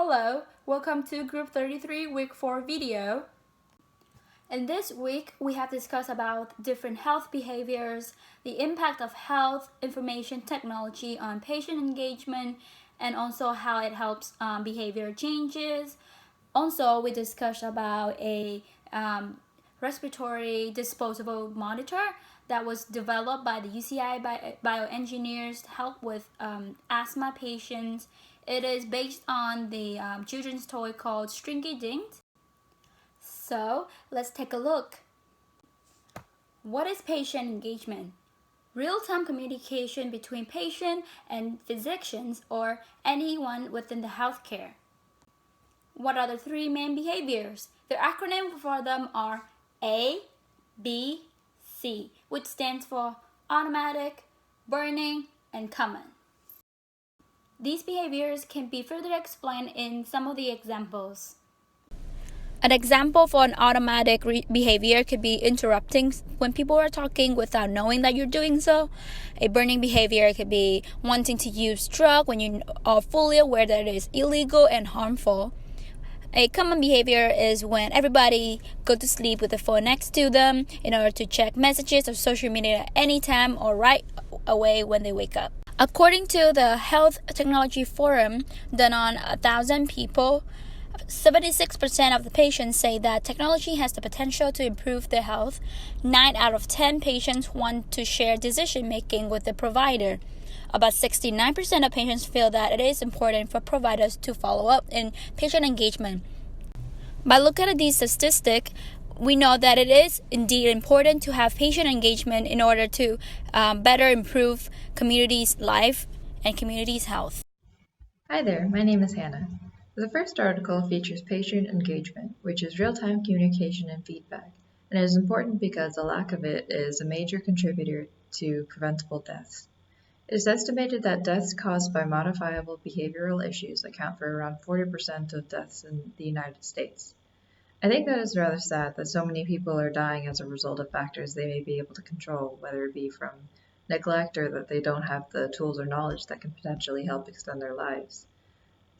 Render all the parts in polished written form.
Hello, welcome to Group 33 Week 4 video. In this week, we have discussed about different health behaviors, the impact of health information technology on patient engagement, and also how it helps behavior changes. Also, we discussed about a respiratory disposable monitor that was developed by the UCI bioengineers to help with asthma patients. It is based on the children's toy called Stringy Dink. So let's take a look. What is patient engagement? Real-time communication between patient and physicians or anyone within the healthcare. What are the three main behaviors? The acronym for them are A, B, C, which stands for automatic, burning, and common. These behaviors can be further explained in some of the examples. An example for an automatic behavior could be interrupting when people are talking without knowing that you're doing so. A burning behavior could be wanting to use drug when you are fully aware that it is illegal and harmful. A common behavior is when everybody go to sleep with the phone next to them in order to check messages or social media at any time or right away when they wake up. According to the Health Technology Forum done on 1,000 people, 76% of the patients say that technology has the potential to improve their health. 9 out of 10 patients want to share decision-making with the provider. About 69% of patients feel that it is important for providers to follow up in patient engagement. By looking at these statistics, we know that it is indeed important to have patient engagement in order to better improve communities' life and communities' health. Hi there, my name is Hannah. The first article features patient engagement, which is real-time communication and feedback, and it is important because the lack of it is a major contributor to preventable deaths. It is estimated that deaths caused by modifiable behavioral issues account for around 40% of deaths in the United States. I think that it's rather sad that so many people are dying as a result of factors they may be able to control, whether it be from neglect or that they don't have the tools or knowledge that can potentially help extend their lives.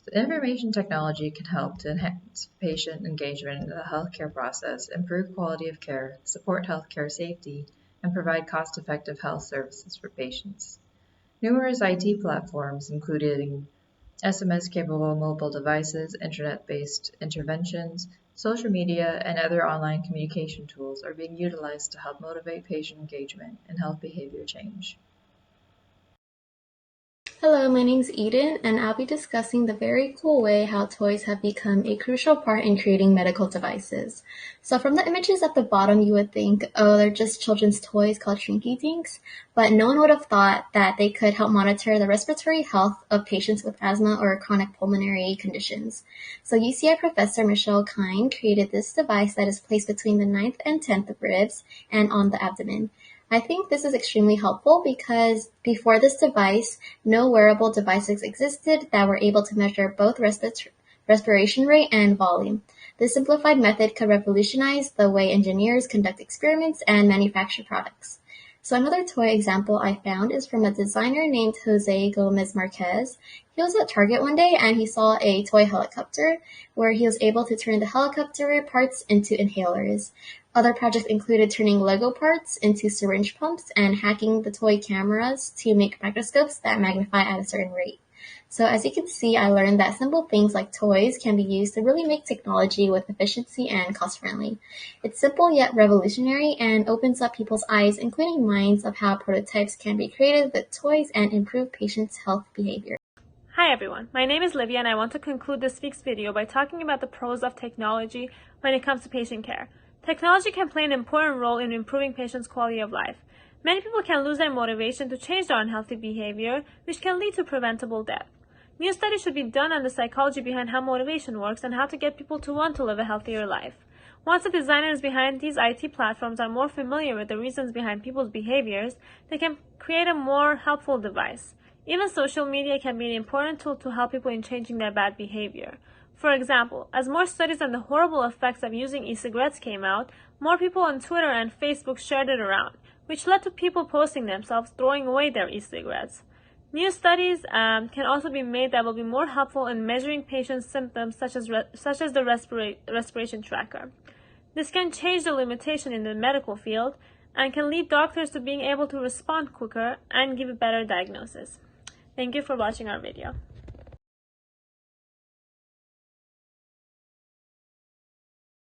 So information technology can help to enhance patient engagement in the healthcare process, improve quality of care, support healthcare safety, and provide cost-effective health services for patients. Numerous IT platforms, including SMS-capable mobile devices, internet-based interventions, social media, and other online communication tools are being utilized to help motivate patient engagement and health behavior change. Hello, my name's Eden, and I'll be discussing the very cool way how toys have become a crucial part in creating medical devices. So from the images at the bottom, you would think, oh, they're just children's toys called Shrinky Dinks, but no one would have thought that they could help monitor the respiratory health of patients with asthma or chronic pulmonary conditions. So UCI professor Michelle Khine created this device that is placed between the 9th and 10th ribs and on the abdomen. I think this is extremely helpful because before this device, no wearable devices existed that were able to measure both respiration rate and volume. This simplified method could revolutionize the way engineers conduct experiments and manufacture products. So another toy example I found is from a designer named Jose Gomez Marquez. He was at Target one day and he saw a toy helicopter where he was able to turn the helicopter parts into inhalers. Other projects included turning Lego parts into syringe pumps and hacking the toy cameras to make microscopes that magnify at a certain rate. So as you can see, I learned that simple things like toys can be used to really make technology with efficiency and cost-friendly. It's simple yet revolutionary and opens up people's eyes, including minds, of how prototypes can be created with toys and improve patients' health behavior. Hi everyone, my name is Livia and I want to conclude this week's video by talking about the pros of technology when it comes to patient care. Technology can play an important role in improving patients' quality of life. Many people can lose their motivation to change their unhealthy behavior, which can lead to preventable death. New studies should be done on the psychology behind how motivation works and how to get people to want to live a healthier life. Once the designers behind these IT platforms are more familiar with the reasons behind people's behaviors, they can create a more helpful device. Even social media can be an important tool to help people in changing their bad behavior. For example, as more studies on the horrible effects of using e-cigarettes came out, more people on Twitter and Facebook shared it around, which led to people posting themselves throwing away their e-cigarettes. New studies can also be made that will be more helpful in measuring patients' symptoms, such as the respiration tracker. This can change the limitation in the medical field and can lead doctors to being able to respond quicker and give a better diagnosis. Thank you for watching our video.